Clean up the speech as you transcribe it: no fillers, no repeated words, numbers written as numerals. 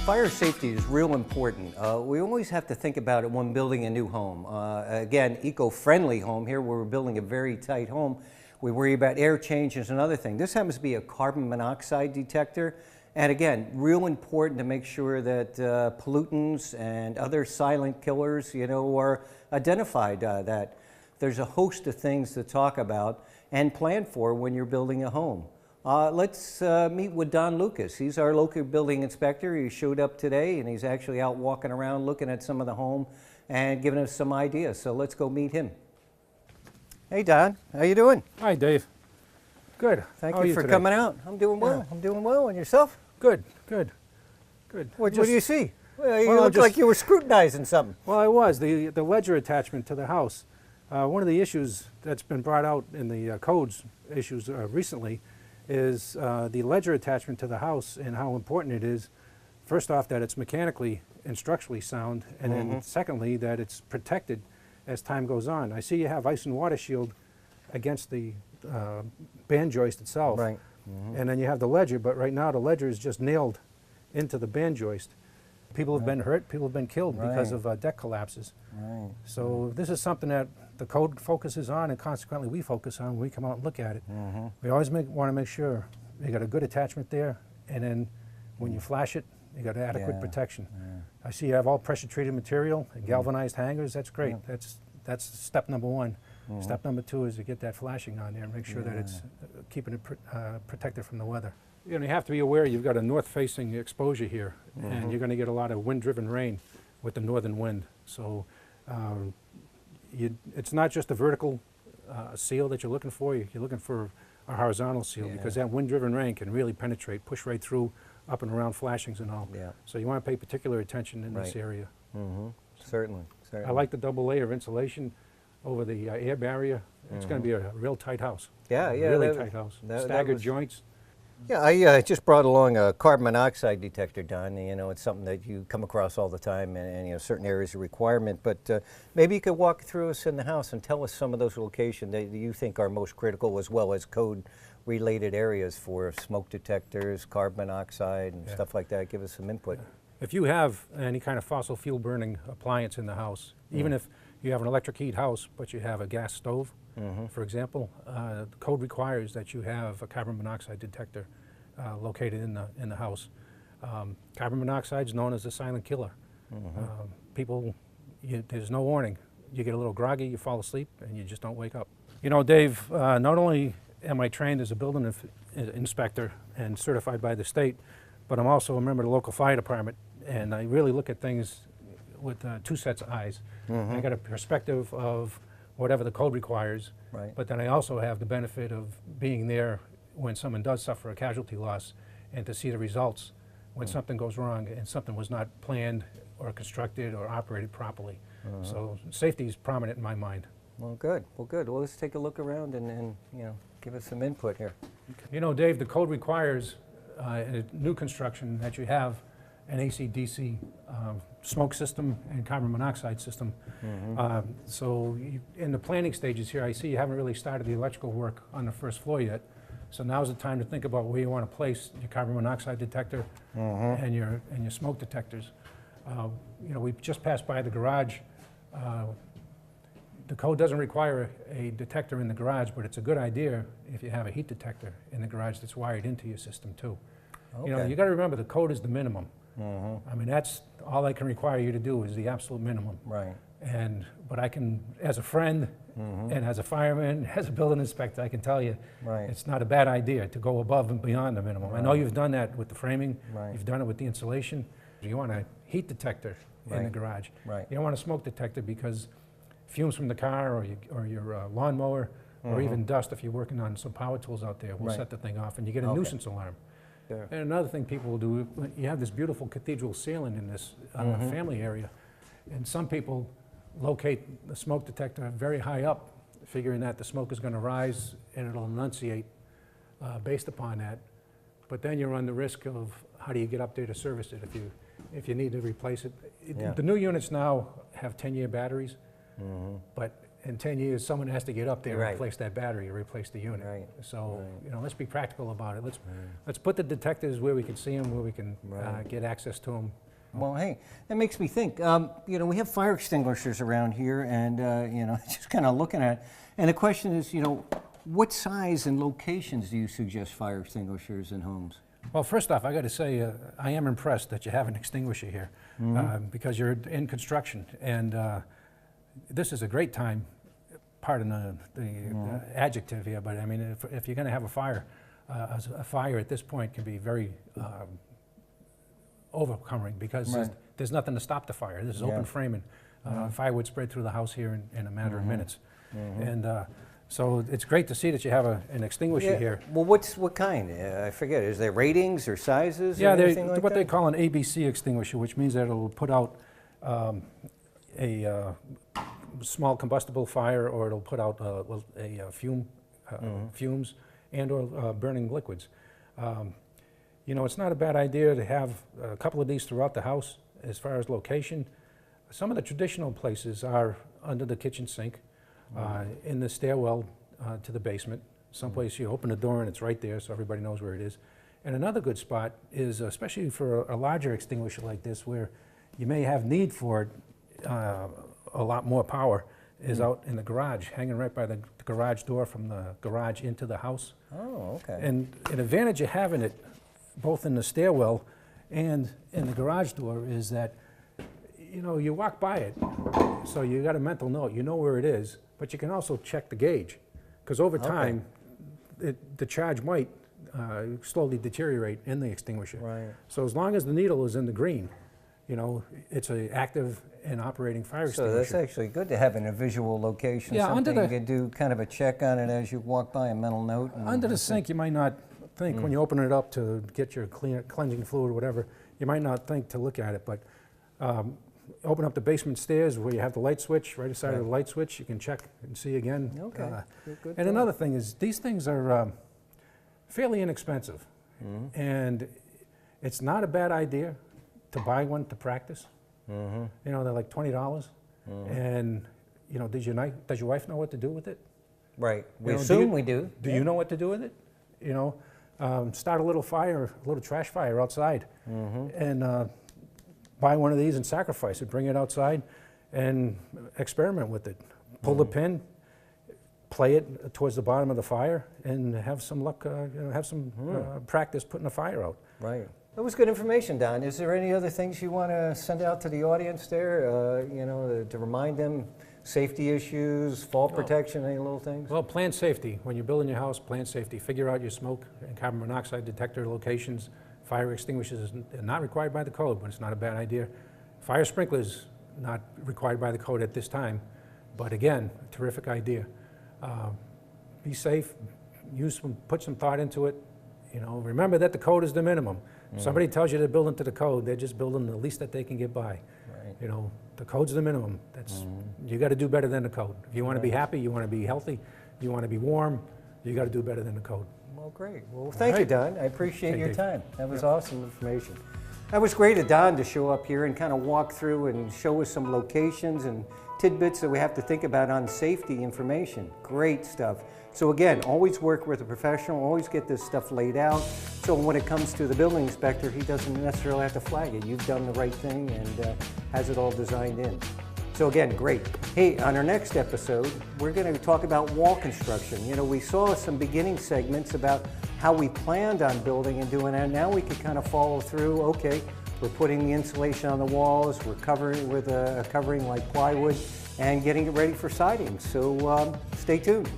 Fire safety is real important. We always have to think about it when building a new home. Again, eco-friendly home here, where we're building a very tight home. We worry about air changes and other things. This happens to be a carbon monoxide detector. And again, real important to make sure that pollutants and other silent killers, are identified. That there's a host of things to talk about and plan for when you're building a home. Let's meet with Don Lucas. He's our local building inspector. He showed up today, and he's actually out walking around looking at some of the home and giving us some ideas. So let's go meet him. Hey, Don. How you doing? Hi, Dave. Good. Thank you for coming out. I'm doing well. I'm doing well. And yourself? Good, good, good. What do you see? Well, you look like you were scrutinizing something. Well, I was. The ledger attachment to the house. One of the issues that's been brought out in the codes issues recently is the ledger attachment to the house and how important it is. First off, that it's mechanically and structurally sound, and then secondly, that it's protected as time goes on. I see you have ice and water shield against the band joist itself. Right. And then you have the ledger, but right now the ledger is just nailed into the band joist. People have been hurt, people have been killed because of deck collapses. Right. So this is something that the code focuses on, and consequently we focus on when we come out and look at it. We always want to make sure you got a good attachment there, and then when you flash it, you got adequate protection. I see you have all pressure treated material and galvanized hangers. That's great. That's step number one. Step number two is to get that flashing on there and make sure that it's keeping it protected from the weather. You have to be aware you've got a north-facing exposure here, and you're going to get a lot of wind-driven rain with the northern wind. So it's not just a vertical seal that you're looking for. You're looking for a horizontal seal because that wind-driven rain can really penetrate, push right through, up and around flashings and all. So you want to pay particular attention in this area. Certainly. I like the double layer of insulation over the air barrier. It's going to be a real tight house. Really tight house. Staggered joints. Yeah, I just brought along a carbon monoxide detector, Don. It's something that you come across all the time, and certain areas of requirement. But maybe you could walk through us in the house and tell us some of those locations that you think are most critical, as well as code-related areas for smoke detectors, carbon monoxide, and stuff like that. Give us some input. If you have any kind of fossil fuel burning appliance in the house, even if you have an electric heat house, but you have a gas stove, for example, the code requires that you have a carbon monoxide detector located in the house. Carbon monoxide is known as the silent killer. People, there's no warning. You get a little groggy, you fall asleep, and you just don't wake up. Dave, not only am I trained as a building inspector and certified by the state, but I'm also a member of the local fire department, and I really look at things with two sets of eyes. I got a perspective of whatever the code requires, but then I also have the benefit of being there when someone does suffer a casualty loss, and to see the results when something goes wrong and something was not planned or constructed or operated properly. So safety is prominent in my mind. Well, good. Well, let's take a look around and give us some input here. Dave, the code requires in new construction that you have an AC/DC smoke system and carbon monoxide system. So in the planning stages here, I see you haven't really started the electrical work on the first floor yet. So now's the time to think about where you want to place your carbon monoxide detector and your smoke detectors. We just passed by the garage. The code doesn't require a detector in the garage, but it's a good idea if you have a heat detector in the garage that's wired into your system too. You got to remember the code is the minimum. I mean, that's all I can require you to do is the absolute minimum. But I can, as a friend and as a fireman, as a building inspector, I can tell you it's not a bad idea to go above and beyond the minimum. I know you've done that with the framing, you've done it with the insulation. You want a heat detector in the garage. You don't want a smoke detector because fumes from the car or your lawnmower or even dust if you're working on some power tools out there will set the thing off, and you get a nuisance alarm. And another thing people will do, you have this beautiful cathedral ceiling in this family area, and some people locate the smoke detector very high up, figuring that the smoke is going to rise and it'll enunciate based upon that. But then you run the risk of how do you get up there to service it if you need to replace it. The new units now have 10-year batteries, but in 10 years, someone has to get up there Right. and replace that battery or replace the unit. Right. So, you know, let's be practical about it. Let's put the detectors where we can see them, where we can get access to them. Well, hey, that makes me think. You know, we have fire extinguishers around here, and you know, just kind of looking at it. And the question is, you know, what size and locations do you suggest fire extinguishers in homes? Well, first off, I got to say, I am impressed that you have an extinguisher here because you're in construction, and this is a great time. Pardon the adjective here, but I mean, if you're going to have a fire at this point can be very overcoming because there's nothing to stop the fire. This is open framing. Fire would spread through the house here in a matter of minutes, and so it's great to see that you have an extinguisher here. Well, what kind? I forget. Is there ratings or sizes? Yeah, or anything like what that? they call an ABC extinguisher, which means that it'll put out a small combustible fire, or it'll put out fumes and or burning liquids. You know, it's not a bad idea to have a couple of these throughout the house. As far as location, some of the traditional places are under the kitchen sink, in the stairwell to the basement. Someplace you open the door and it's right there, so everybody knows where it is. And another good spot is, especially for a larger extinguisher like this, where you may have need for it, a lot more power, is out in the garage, hanging right by the garage door from the garage into the house. Oh, okay. And an advantage of having it both in the stairwell and in the garage door is that, you know, you walk by it, so you got a mental note, you know where it is, but you can also check the gauge, because over time, the charge might slowly deteriorate in the extinguisher. Right. So as long as the needle is in the green, you know, it's an active and operating fire So extinguisher. that's actually good to have in a visual location. Yeah, something under you the- can do kind of a check on it as you walk by, a mental note. And Under the sink, you might not think, when you open it up to get your cleansing fluid or whatever, you might not think to look at it, but open up the basement stairs where you have the light switch, right aside of the light switch, you can check and see again. Okay, good And another thing is, these things are fairly inexpensive, and it's not a bad idea to buy one to practice. You know, they're like $20, and you know, does your wife know what to do with it? Right. We You know, assume we do. Do you know what to do with it? You know, start a little fire, a little trash fire outside, and buy one of these and sacrifice it. Bring it outside and experiment with it. Pull the pin, play it towards the bottom of the fire, and have some luck. You know, have some practice putting the fire out. Right. That was good information, Don. Is there any other things you want to send out to the audience there? You know, to remind them, safety issues, fall protection, any little things? Well, plan safety. When you're building your house, plan safety. Figure out your smoke and carbon monoxide detector locations. Fire extinguishers are not required by the code, but it's not a bad idea. Fire sprinklers, not required by the code at this time, but again, a terrific idea. Be safe, put some thought into it. You know, remember that the code is the minimum. If somebody tells you they're building to the code, they're just building the least that they can get by. Right. You know, the code's the minimum. That's you got to do better than the code. If you want to be happy, you want to be healthy, you want to be warm, you got to do better than the code. Well, great. Well, thank you, Don. I appreciate Thank your you. time. That was awesome information. That was great of Don to show up here and kind of walk through and show us some locations and tidbits that we have to think about on safety information. Great stuff. So again, always work with a professional, always get this stuff laid out, so when it comes to the building inspector, he doesn't necessarily have to flag it. You've done the right thing and has it all designed in. So again, great. Hey, on our next episode, we're going to talk about wall construction. You know, we saw some beginning segments about how we planned on building and doing that. Now we could kind of follow through. Okay, we're putting the insulation on the walls, we're covering with a covering like plywood, and getting it ready for siding. So stay tuned.